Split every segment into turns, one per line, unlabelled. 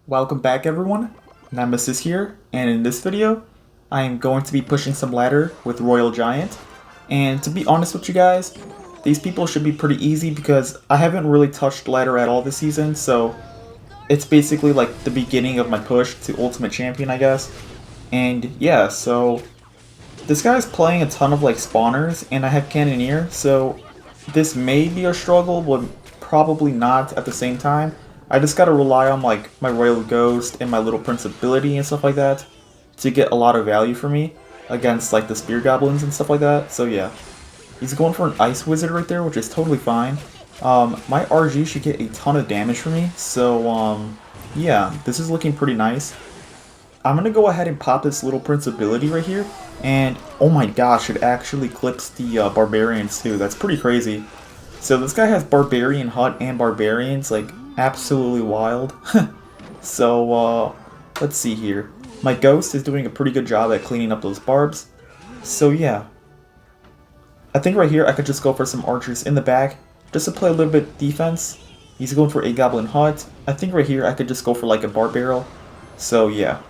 Welcome back everyone, Nemesis here, and in this video, I am going to be pushing some ladder with Royal Giant, and to be honest with you guys, these people should be pretty easy because I haven't really touched ladder at all this season, so it's basically like the beginning of my push to Ultimate Champion, I guess. And yeah, so this guy's playing a ton of like spawners, and I have Cannoneer, so this may be a struggle, but probably not at the same time. I just gotta rely on like my Royal Ghost and my Little Prince ability and stuff like that to get a lot of value for me against like the Spear Goblins and stuff like that. So yeah, he's going for an Ice Wizard right there, which is totally fine. My RG should get a ton of damage for me, so yeah, this is looking pretty nice. I'm gonna go ahead and pop this Little Prince ability right here, and oh my gosh, it actually clips the Barbarians too. That's pretty crazy. So this guy has Barbarian Hut and Barbarians, like absolutely wild. So let's see here. My Ghost is doing a pretty good job at cleaning up those barbs. So yeah, I think right here I could just go for some archers in the back just to play a little bit defense. He's going for a Goblin Hut. I think right here I could just go for like a Bar Barrel. So yeah.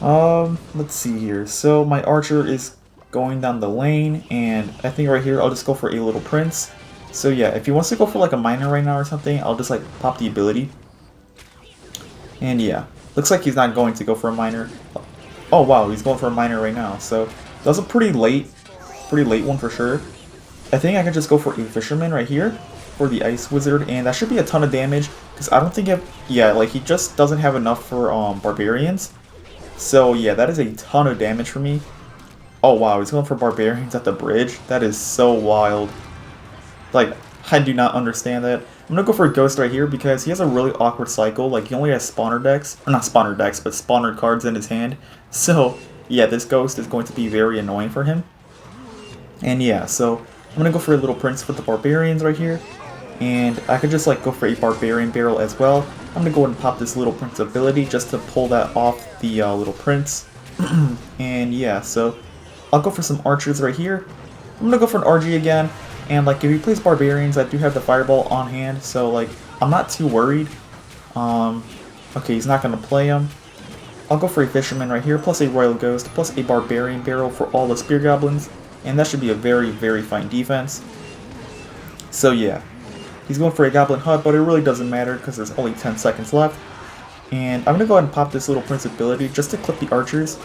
Let's see here. So my archer is going down the lane, and I think right here I'll just go for a Little Prince. So yeah, if he wants to go for like a miner right now or something, I'll just like pop the ability. And yeah, looks like he's not going to go for a miner. Oh wow, he's going for a miner right now. So that was a pretty late one for sure. I think I could just go for a fisherman right here for the Ice Wizard, and that should be a ton of damage because I don't think yeah, like he just doesn't have enough for barbarians. So yeah, that is a ton of damage for me. Oh wow, he's going for barbarians at the bridge. That is so wild. Like, I do not understand that. I'm gonna go for a Ghost right here because he has a really awkward cycle. Like, he only has spawner decks, or not spawner decks, but spawner cards in his hand. So yeah, this Ghost is going to be very annoying for him. And yeah, so I'm gonna go for a Little Prince with the barbarians right here. And I could just like go for a Barbarian Barrel as well. I'm gonna go ahead and pop this Little Prince ability just to pull that off the Little Prince. And yeah, so I'll go for some archers right here. I'm gonna go for an RG again. And like if he plays Barbarians, I do have the Fireball on hand, so like I'm not too worried. Okay, he's not gonna play him. I'll go for a Fisherman right here, plus a Royal Ghost, plus a Barbarian Barrel for all the Spear Goblins, and that should be a very, very fine defense. So yeah. He's going for a Goblin Hut, but it really doesn't matter because there's only 10 seconds left. And I'm going to go ahead and pop this Little Prince ability just to clip the archers.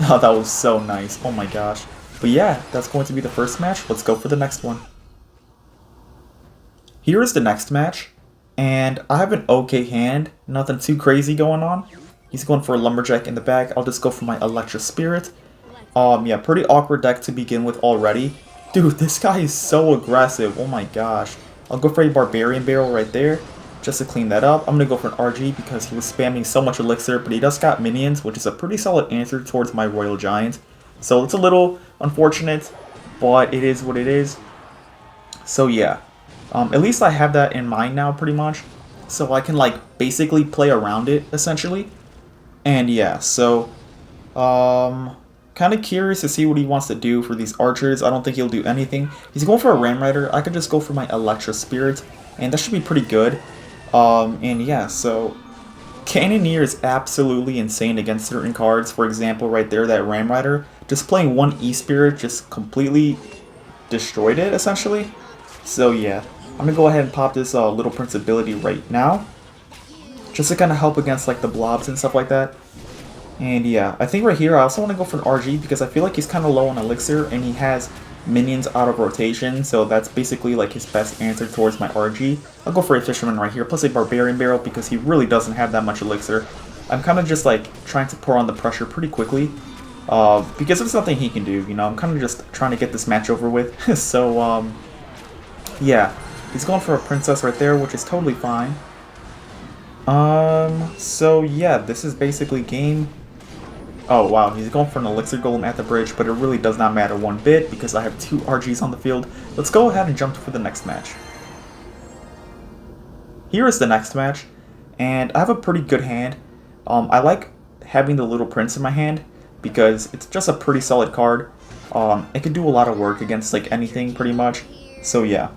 Oh, that was so nice. Oh my gosh. But yeah, that's going to be the first match. Let's go for the next one. Here is the next match. And I have an okay hand. Nothing too crazy going on. He's going for a Lumberjack in the back. I'll just go for my Electra Spirit. Yeah, pretty awkward deck to begin with already. Dude, this guy is so aggressive. Oh my gosh. I'll go for a Barbarian Barrel right there, just to clean that up. I'm going to go for an RG because he was spamming so much Elixir, but he just got minions, which is a pretty solid answer towards my Royal Giant. So it's a little unfortunate, but it is what it is. So yeah, at least I have that in mind now pretty much. So I can like basically play around it, essentially. And yeah, so kind of curious to see what he wants to do for these archers. I don't think he'll do anything. He's going for a Ram Rider. I could just go for my Electra Spirit, and that should be pretty good. And yeah, so Cannoneer is absolutely insane against certain cards. For example, right there, that Ram Rider. Just playing one E-Spirit just completely destroyed it, essentially. So yeah, I'm going to go ahead and pop this Little Prince ability right now, just to kind of help against like the blobs and stuff like that. And yeah, I think right here I also want to go for an RG because I feel like he's kind of low on Elixir and he has minions out of rotation, so that's basically like his best answer towards my RG. I'll go for a Fisherman right here, plus a Barbarian Barrel because he really doesn't have that much Elixir. I'm kind of just like trying to pour on the pressure pretty quickly because there's nothing he can do, you know. I'm kind of just trying to get this match over with. So yeah, he's going for a Princess right there, which is totally fine. So yeah, this is basically game. Oh wow, he's going for an Elixir Golem at the bridge, but it really does not matter one bit because I have two RGs on the field. Let's go ahead and jump for the next match. Here is the next match, and I have a pretty good hand. I like having the Little Prince in my hand because it's just a pretty solid card. It can do a lot of work against like anything pretty much. So yeah.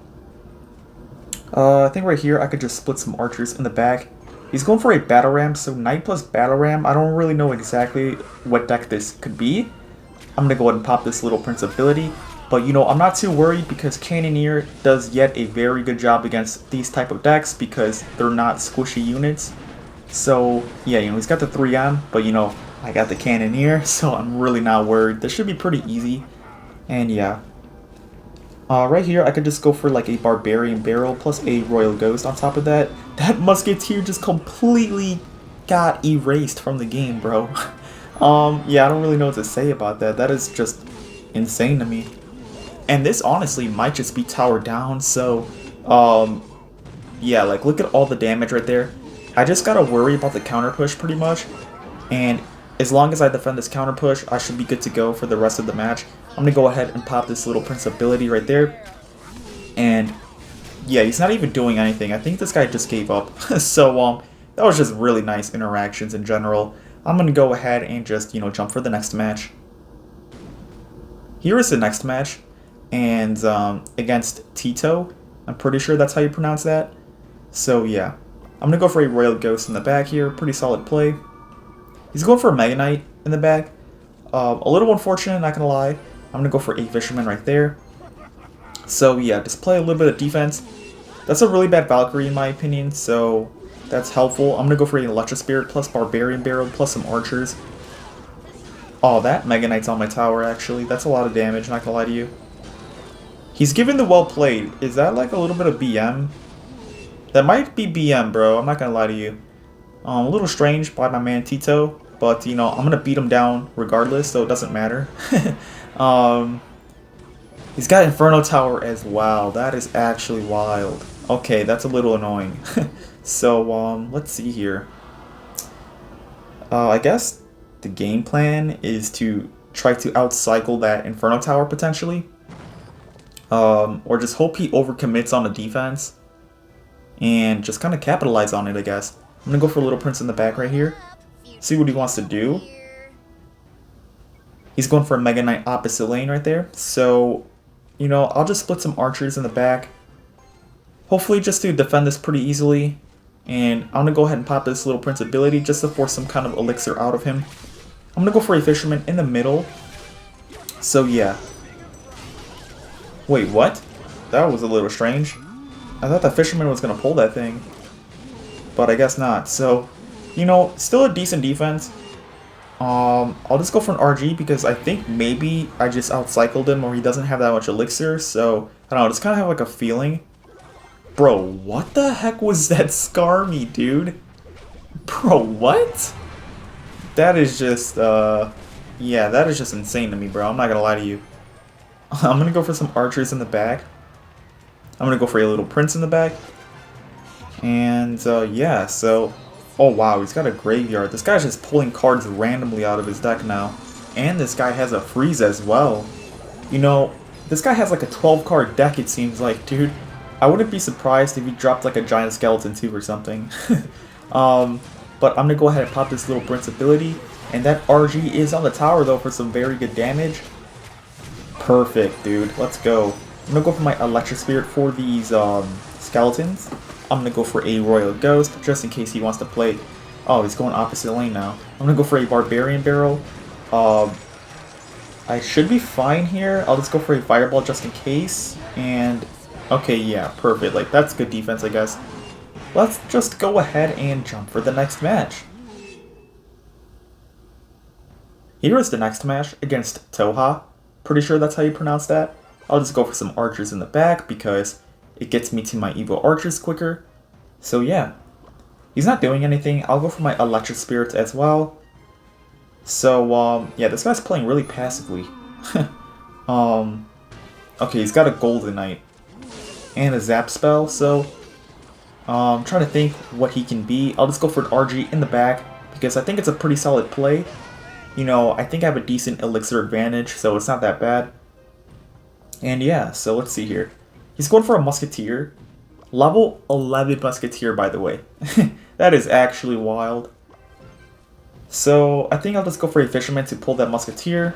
I think right here I could just split some archers in the back. He's going for a Battle Ram, so Knight plus Battle Ram. I don't really know exactly what deck this could be. I'm going to go ahead and pop this Little Prince ability. But, you know, I'm not too worried because Cannoneer does yet a very good job against these type of decks because they're not squishy units. So, yeah, you know, he's got the 3M, but, you know, I got the Cannoneer, so I'm really not worried. This should be pretty easy. And, yeah. Right here, I could just go for like a Barbarian Barrel plus a Royal Ghost on top of that. That Musketeer just completely got erased from the game, bro. Yeah, I don't really know what to say about that. That is just insane to me. And this honestly might just be towered down, so, yeah, like look at all the damage right there. I just gotta worry about the counter push pretty much. And as long as I defend this counter push, I should be good to go for the rest of the match. I'm going to go ahead and pop this Little Prince ability right there. And yeah, he's not even doing anything. I think this guy just gave up. So that was just really nice interactions in general. I'm going to go ahead and just, you know, jump for the next match. Here is the next match. And against Tito. I'm pretty sure that's how you pronounce that. So yeah, I'm going to go for a Royal Ghost in the back here. Pretty solid play. He's going for a Mega Knight in the back. A little unfortunate, not going to lie. I'm going to go for a Fisherman right there. So yeah, just play a little bit of defense. That's a really bad Valkyrie in my opinion, so that's helpful. I'm going to go for an Electro Spirit plus Barbarian Barrel plus some Archers. Oh, that Mega Knight's on my tower actually. That's a lot of damage, not going to lie to you. He's given the well played. Is that like a little bit of BM? That might be BM, bro. I'm not going to lie to you. A little strange by my man Tito. But, you know, I'm going to beat him down regardless, so it doesn't matter. He's got Inferno Tower as well. That is actually wild. Okay, that's a little annoying. So, let's see here. I guess the game plan is to try to outcycle that Inferno Tower potentially. Or just hope he overcommits on the defense. And just kind of capitalize on it, I guess. I'm going to go for Little Prince in the back right here. See what he wants to do. He's going for a Mega Knight opposite lane right there. So, you know, I'll just split some Archers in the back. Hopefully just to defend this pretty easily. And I'm going to go ahead and pop this Little Prince ability just to force some kind of elixir out of him. I'm going to go for a Fisherman in the middle. So, yeah. Wait, what? That was a little strange. I thought the Fisherman was going to pull that thing. But I guess not. So, you know, still a decent defense. I'll just go for an RG because I think maybe I just outcycled him or he doesn't have that much elixir. So, I don't know, just kind of have like a feeling. Bro, what the heck was that Skarmy, dude? Bro, what? That is just, yeah, that is just insane to me, bro. I'm not gonna lie to you. I'm gonna go for some Archers in the back. I'm gonna go for a Little Prince in the back. And, yeah, so... Oh, wow, he's got a Graveyard. This guy's just pulling cards randomly out of his deck now. And this guy has a Freeze as well. You know, this guy has like a 12-card deck, it seems like, dude. I wouldn't be surprised if he dropped like a Giant Skeleton too or something. But I'm gonna go ahead and pop this Little Prince ability. And that RG is on the tower, though, for some very good damage. Perfect, dude. Let's go. I'm gonna go for my Electric Spirit for these, skeletons. I'm going to go for a Royal Ghost, just in case he wants to play... Oh, he's going opposite lane now. I'm going to go for a Barbarian Barrel. I should be fine here. I'll just go for a Fireball just in case. And, okay, yeah, perfect. Like, that's good defense, I guess. Let's just go ahead and jump for the next match. Here is the next match against Toha. Pretty sure that's how you pronounce that. I'll just go for some Archers in the back because... it gets me to my Evo Archers quicker. So yeah. He's not doing anything. I'll go for my Electric Spirits as well. So, yeah, this guy's playing really passively. Okay, he's got a Golden Knight. And a Zap spell, so... I'm trying to think what he can be. I'll just go for an RG in the back. Because I think it's a pretty solid play. You know, I think I have a decent Elixir advantage, so it's not that bad. And yeah, so let's see here. He's going for a Musketeer. Level 11 Musketeer, by the way. That is actually wild. So, I think I'll just go for a Fisherman to pull that Musketeer.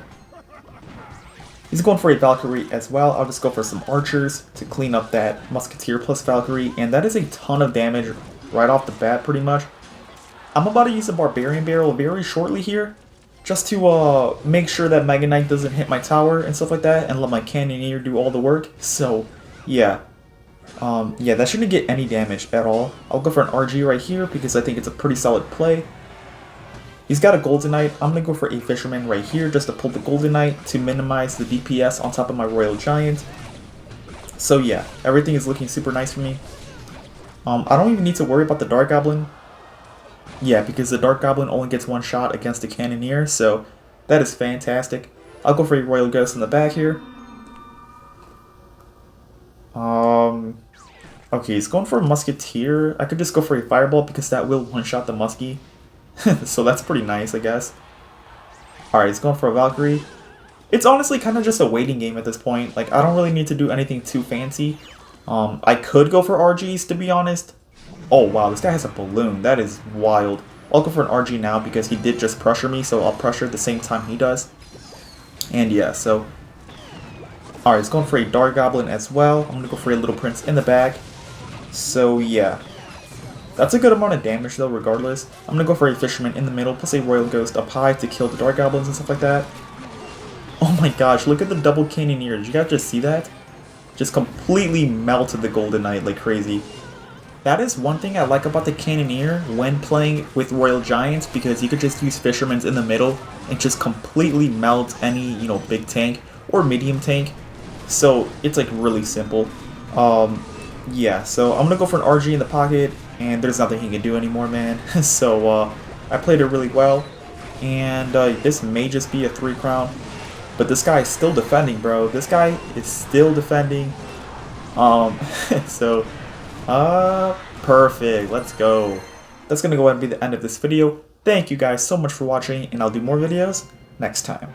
He's going for a Valkyrie as well. I'll just go for some Archers to clean up that Musketeer plus Valkyrie. And that is a ton of damage right off the bat, pretty much. I'm about to use a Barbarian Barrel very shortly here, just to make sure that Mega Knight doesn't hit my tower and stuff like that, and let my Cannoneer do all the work. So, yeah. Yeah, that shouldn't get any damage at all. I'll go for an RG right here because I think it's a pretty solid play. He's got a Golden Knight. I'm going to go for a Fisherman right here just to pull the Golden Knight to minimize the DPS on top of my Royal Giant. So yeah, everything is looking super nice for me. I don't even need to worry about the Dark Goblin. Yeah, because the Dark Goblin only gets one shot against the Cannoneer, so that is fantastic. I'll go for a Royal Ghost in the back here. Okay, he's going for a Musketeer. I could just go for a Fireball because that will one-shot the Muskie. So that's pretty nice, I guess. Alright, he's going for a Valkyrie. It's honestly kind of just a waiting game at this point. Like, I don't really need to do anything too fancy. I could go for RGs, to be honest. Oh, wow, this guy has a balloon. That is wild. I'll go for an RG now because he did just pressure me, so I'll pressure at the same time he does. And yeah, so... Alright, he's going for a Dark Goblin as well. I'm going to go for a Little Prince in the back. So, yeah. That's a good amount of damage, though, regardless. I'm going to go for a Fisherman in the middle, plus a Royal Ghost up high to kill the Dark Goblins and stuff like that. Oh my gosh, look at the double Cannoneer. Did you guys just see that? Just completely melted the Golden Knight like crazy. That is one thing I like about the Cannoneer when playing with Royal Giants, because you could just use Fishermans in the middle and just completely melt any, you know, big tank or medium tank. So it's like really simple. Yeah, so I'm gonna go for an RG in the pocket, and there's nothing he can do anymore, man. So I played it really well, and this may just be a 3 crown, but this guy is still defending, bro. This guy is still defending. So perfect. Let's go. That's gonna go ahead and be the end of this video. Thank you guys so much for watching, and I'll do more videos next time.